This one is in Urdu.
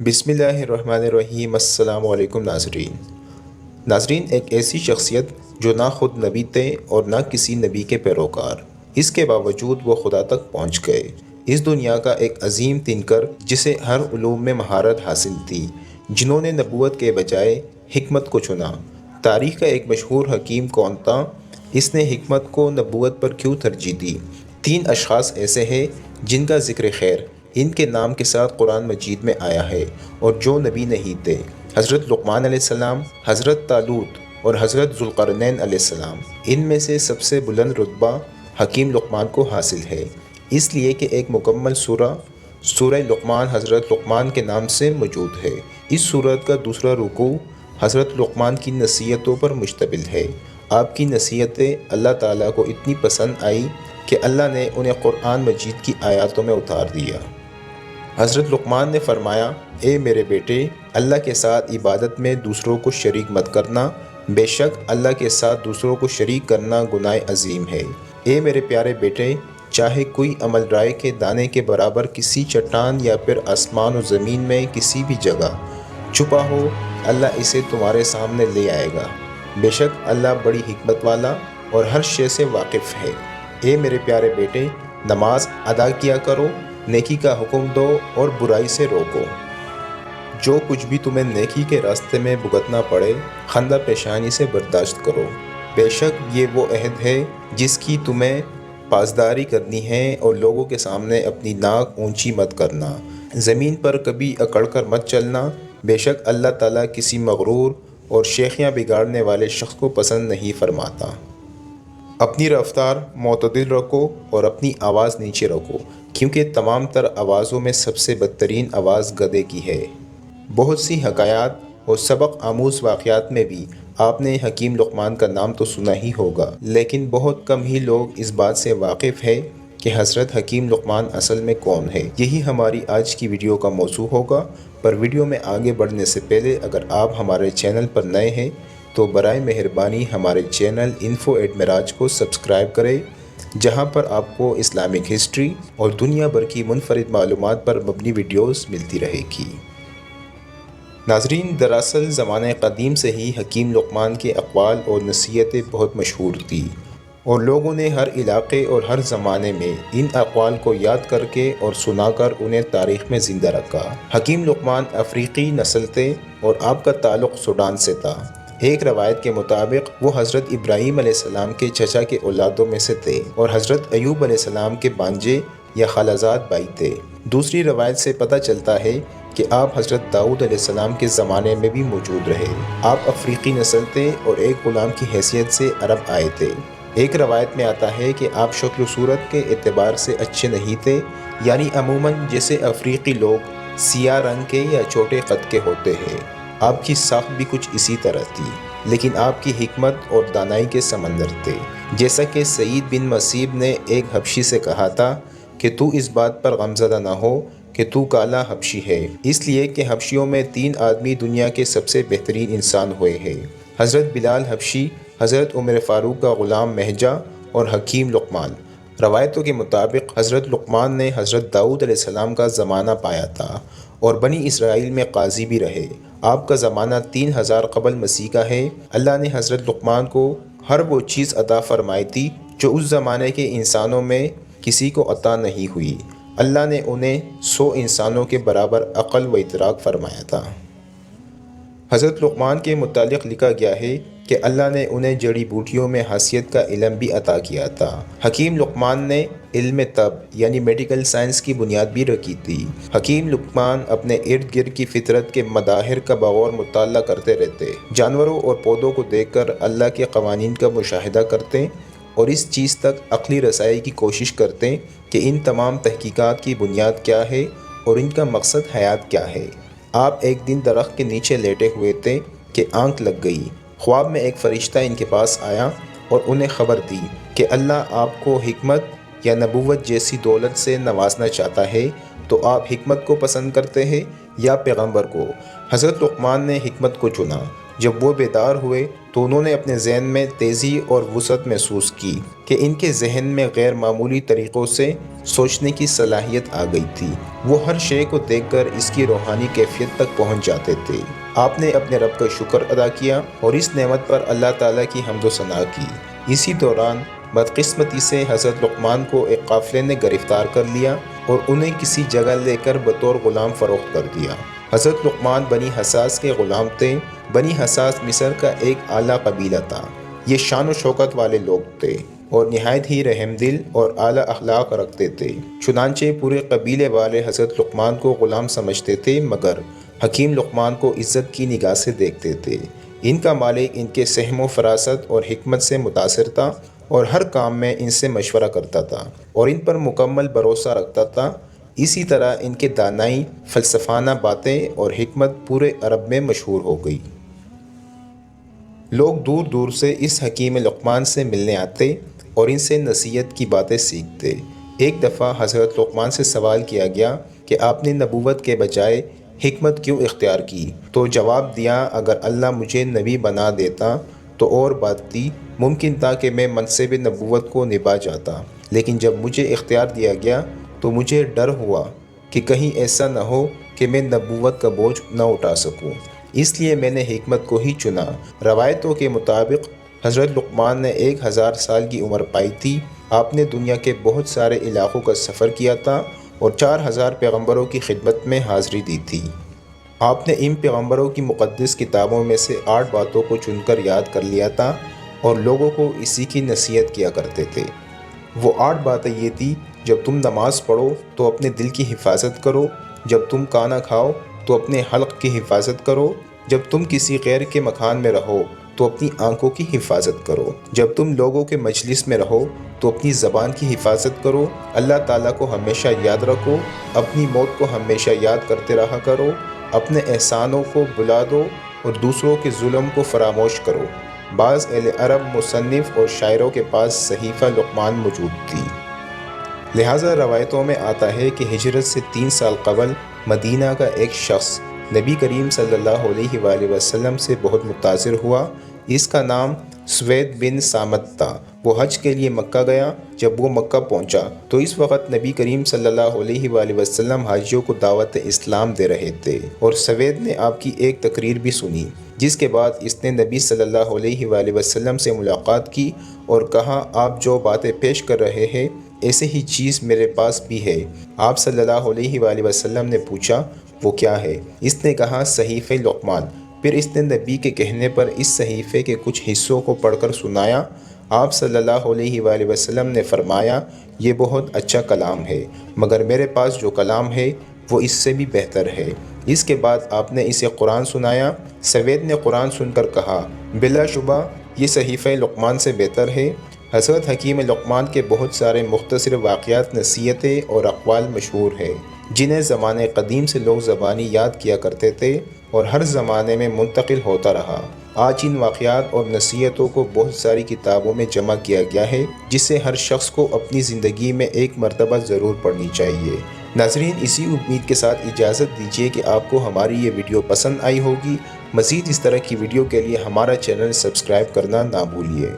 بسم اللہ الرحمن الرحیم۔ السلام علیکم ناظرین، ایک ایسی شخصیت جو نہ خود نبی تھے اور نہ کسی نبی کے پیروکار، اس کے باوجود وہ خدا تک پہنچ گئے۔ اس دنیا کا ایک عظیم تنکر جسے ہر علوم میں مہارت حاصل تھی، جنہوں نے نبوت کے بجائے حکمت کو چنا۔ تاریخ کا ایک مشہور حکیم کون تھا؟ اس نے حکمت کو نبوت پر کیوں ترجیح دی؟ 3 اشخاص ایسے ہیں جن کا ذکر خیر ان کے نام کے ساتھ قرآن مجید میں آیا ہے اور جو نبی نہیں تھے: حضرت لقمان علیہ السلام، حضرت طالوت اور حضرت ذوالقرنین علیہ السلام۔ ان میں سے سب سے بلند رتبہ حکیم لقمان کو حاصل ہے، اس لیے کہ ایک مکمل سورہ لقمان حضرت لقمان کے نام سے موجود ہے۔ اس سورت کا دوسرا رکوع حضرت لقمان کی نصیحتوں پر مشتمل ہے۔ آپ کی نصیحتیں اللہ تعالیٰ کو اتنی پسند آئی کہ اللہ نے انہیں قرآن مجید کی آیاتوں میں اتار دیا۔ حضرت لقمان نے فرمایا: اے میرے بیٹے، اللہ کے ساتھ عبادت میں دوسروں کو شریک مت کرنا، بے شک اللہ کے ساتھ دوسروں کو شریک کرنا گناہ عظیم ہے۔ اے میرے پیارے بیٹے، چاہے کوئی عمل رائے کے دانے کے برابر کسی چٹان یا پھر آسمان و زمین میں کسی بھی جگہ چھپا ہو، اللہ اسے تمہارے سامنے لے آئے گا۔ بے شک اللہ بڑی حکمت والا اور ہر شے سے واقف ہے۔ اے میرے پیارے بیٹے، نماز ادا کیا کرو، نیکی کا حکم دو اور برائی سے روکو۔ جو کچھ بھی تمہیں نیکی کے راستے میں بھگتنا پڑے، خندہ پیشانی سے برداشت کرو۔ بے شک یہ وہ عہد ہے جس کی تمہیں پاسداری کرنی ہے، اور لوگوں کے سامنے اپنی ناک اونچی مت کرنا۔ زمین پر کبھی اکڑ کر مت چلنا، بے شک اللہ تعالیٰ کسی مغرور اور شیخیاں بگاڑنے والے شخص کو پسند نہیں فرماتا۔ اپنی رفتار معتدل رکھو اور اپنی آواز نیچے رکھو، کیونکہ تمام تر آوازوں میں سب سے بدترین آواز گدھے کی ہے۔ بہت سی حکایات اور سبق آموز واقعات میں بھی آپ نے حکیم لقمان کا نام تو سنا ہی ہوگا، لیکن بہت کم ہی لوگ اس بات سے واقف ہیں کہ حضرت حکیم لقمان اصل میں کون ہے۔ یہی ہماری آج کی ویڈیو کا موضوع ہوگا، پر ویڈیو میں آگے بڑھنے سے پہلے اگر آپ ہمارے چینل پر نئے ہیں تو برائے مہربانی ہمارے چینل info@miraj کو سبسکرائب کریں، جہاں پر آپ کو اسلامک ہسٹری اور دنیا بھر کی منفرد معلومات پر مبنی ویڈیوز ملتی رہے گی۔ ناظرین، دراصل زمانہ قدیم سے ہی حکیم لقمان کے اقوال اور نصیحتیں بہت مشہور تھیں، اور لوگوں نے ہر علاقے اور ہر زمانے میں ان اقوال کو یاد کر کے اور سنا کر انہیں تاریخ میں زندہ رکھا۔ حکیم لقمان افریقی نسل تھے اور آپ کا تعلق سوڈان سے تھا۔ ایک روایت کے مطابق وہ حضرت ابراہیم علیہ السلام کے چچا کے اولادوں میں سے تھے اور حضرت ایوب علیہ السلام کے بانجے یا خالازاد بھائی تھے۔ دوسری روایت سے پتہ چلتا ہے کہ آپ حضرت داؤد علیہ السلام کے زمانے میں بھی موجود رہے۔ آپ افریقی نسل تھے اور ایک غلام کی حیثیت سے عرب آئے تھے۔ ایک روایت میں آتا ہے کہ آپ شکل و صورت کے اعتبار سے اچھے نہیں تھے، یعنی عموماً جیسے افریقی لوگ سیاہ رنگ کے یا چھوٹے قد کے ہوتے ہیں، آپ کی ساکھ بھی کچھ اسی طرح تھی، لیکن آپ کی حکمت اور دانائی کے سمندر تھے۔ جیسا کہ سعید بن مسیب نے ایک حبشی سے کہا تھا کہ تو اس بات پر غمزدہ نہ ہو کہ تو کالا حبشی ہے، اس لیے کہ حبشیوں میں 3 آدمی دنیا کے سب سے بہترین انسان ہوئے ہیں: حضرت بلال حبشی، حضرت عمر فاروق کا غلام مہجہ اور حکیم لقمان۔ روایتوں کے مطابق حضرت لقمان نے حضرت داؤد علیہ السلام کا زمانہ پایا تھا اور بنی اسرائیل میں قاضی بھی رہے۔ آپ کا زمانہ 3000 قبل مسیح کا ہے۔ اللہ نے حضرت لقمان کو ہر وہ چیز عطا فرمائی تھی جو اس زمانے کے انسانوں میں کسی کو عطا نہیں ہوئی۔ اللہ نے انہیں 100 انسانوں کے برابر عقل و ادراک فرمایا تھا۔ حضرت لقمان کے متعلق لکھا گیا ہے کہ اللہ نے انہیں جڑی بوٹیوں میں حاصیت کا علم بھی عطا کیا تھا۔ حکیم لقمان نے علم طب یعنی میڈیکل سائنس کی بنیاد بھی رکھی تھی۔ حکیم لقمان اپنے ارد گرد کی فطرت کے مظاہر کا بغور مطالعہ کرتے رہتے، جانوروں اور پودوں کو دیکھ کر اللہ کے قوانین کا مشاہدہ کرتے اور اس چیز تک عقلی رسائی کی کوشش کرتے کہ ان تمام تحقیقات کی بنیاد کیا ہے اور ان کا مقصد حیات کیا ہے۔ آپ ایک دن درخت کے نیچے لیٹے ہوئے تھے کہ آنکھ لگ گئی۔ خواب میں ایک فرشتہ ان کے پاس آیا اور انہیں خبر دی کہ اللہ آپ کو حکمت یا نبوت جیسی دولت سے نوازنا چاہتا ہے، تو آپ حکمت کو پسند کرتے ہیں یا پیغمبر کو؟ حضرت لقمان نے حکمت کو چنا، جب وہ بیدار ہوئے تو انہوں نے اپنے ذہن میں تیزی اور وسعت محسوس کی کہ ان کے ذہن میں غیر معمولی طریقوں سے سوچنے کی صلاحیت آ گئی تھی۔ وہ ہر شے کو دیکھ کر اس کی روحانی کیفیت تک پہنچ جاتے تھے۔ آپ نے اپنے رب کا شکر ادا کیا اور اس نعمت پر اللہ تعالیٰ کی حمد و ثنا کی۔ اسی دوران بدقسمتی سے حضرت لقمان کو ایک قافلے نے گرفتار کر لیا اور انہیں کسی جگہ لے کر بطور غلام فروخت کر دیا۔ حضرت لقمان بنی حساس کے غلام تھے۔ بنی حساس مصر کا ایک اعلیٰ قبیلہ تھا۔ یہ شان و شوکت والے لوگ تھے اور نہایت ہی رحم دل اور اعلیٰ اخلاق رکھتے تھے۔ چنانچہ پورے قبیلے والے حضرت لقمان کو غلام سمجھتے تھے، مگر حکیم لقمان کو عزت کی نگاہ سے دیکھتے تھے۔ ان کا مالک ان کے سہم و فراست اور حکمت سے متاثر تھا اور ہر کام میں ان سے مشورہ کرتا تھا اور ان پر مکمل بھروسہ رکھتا تھا۔ اسی طرح ان کے دانائی، فلسفانہ باتیں اور حکمت پورے عرب میں مشہور ہو گئی۔ لوگ دور دور سے اس حکیم لقمان سے ملنے آتے اور ان سے نصیحت کی باتیں سیکھتے۔ ایک دفعہ حضرت لقمان سے سوال کیا گیا کہ آپ نے نبوت کے بجائے حکمت کیوں اختیار کی؟ تو جواب دیا، اگر اللہ مجھے نبی بنا دیتا تو اور بات تھی، ممکن تھا کہ میں منصب نبوت کو نبھا جاتا، لیکن جب مجھے اختیار دیا گیا تو مجھے ڈر ہوا کہ کہیں ایسا نہ ہو کہ میں نبوت کا بوجھ نہ اٹھا سکوں، اس لیے میں نے حکمت کو ہی چنا۔ روایتوں کے مطابق حضرت لقمان نے 1000 سال کی عمر پائی تھی۔ آپ نے دنیا کے بہت سارے علاقوں کا سفر کیا تھا اور 4000 پیغمبروں کی خدمت میں حاضری دی تھی۔ آپ نے ان پیغمبروں کی مقدس کتابوں میں سے 8 باتوں کو چن کر یاد کر لیا تھا اور لوگوں کو اسی کی نصیحت کیا کرتے تھے۔ وہ 8 باتیں یہ تھی: جب تم نماز پڑھو تو اپنے دل کی حفاظت کرو، جب تم کھانا کھاؤ تو اپنے حلق کی حفاظت کرو، جب تم کسی غیر کے مکان میں رہو تو اپنی آنکھوں کی حفاظت کرو، جب تم لوگوں کے مجلس میں رہو تو اپنی زبان کی حفاظت کرو، اللہ تعالیٰ کو ہمیشہ یاد رکھو، اپنی موت کو ہمیشہ یاد کرتے رہا کرو، اپنے احسانوں کو بلا دو اور دوسروں کے ظلم کو فراموش کرو۔ بعض اہل عرب مصنف اور شاعروں کے پاس صحیفہ لقمان موجود تھی۔ لہٰذا روایتوں میں آتا ہے کہ ہجرت سے 3 سال قبل مدینہ کا ایک شخص نبی کریم صلی اللہ علیہ وآلہ وسلم سے بہت متاثر ہوا۔ اس کا نام سوید بن سامت تھا۔ وہ حج کے لیے مکہ گیا۔ جب وہ مکہ پہنچا تو اس وقت نبی کریم صلی اللہ علیہ وآلہ وسلم حاجیوں کو دعوت اسلام دے رہے تھے اور سوید نے آپ کی ایک تقریر بھی سنی، جس کے بعد اس نے نبی صلی اللہ علیہ وآلہ وسلم سے ملاقات کی اور کہا، آپ جو باتیں پیش کر رہے ہیں ایسے ہی چیز میرے پاس بھی ہے۔ آپ صلی اللہ علیہ وآلہ وسلم نے پوچھا، وہ کیا ہے؟ اس نے کہا، صحیفہ لقمان۔ پھر اس نے نبی کے کہنے پر اس صحیفے کے کچھ حصوں کو پڑھ کر سنایا۔ آپ صلی اللہ علیہ وآلہ وسلم نے فرمایا، یہ بہت اچھا کلام ہے، مگر میرے پاس جو کلام ہے وہ اس سے بھی بہتر ہے۔ اس کے بعد آپ نے اسے قرآن سنایا۔ سوید نے قرآن سن کر کہا، بلا شبہ یہ صحیفہ لقمان سے بہتر ہے۔ حضرت حکیم لقمان کے بہت سارے مختصر واقعات، نصیحتیں اور اقوال مشہور ہیں، جنہیں زمانے قدیم سے لوگ زبانی یاد کیا کرتے تھے اور ہر زمانے میں منتقل ہوتا رہا۔ آج ان واقعات اور نصیحتوں کو بہت ساری کتابوں میں جمع کیا گیا ہے، جسے ہر شخص کو اپنی زندگی میں ایک مرتبہ ضرور پڑھنی چاہیے۔ ناظرین، اسی امید کے ساتھ اجازت دیجیے کہ آپ کو ہماری یہ ویڈیو پسند آئی ہوگی۔ مزید اس طرح کی ویڈیو کے لیے ہمارا چینل سبسکرائب کرنا نہ بھولیے۔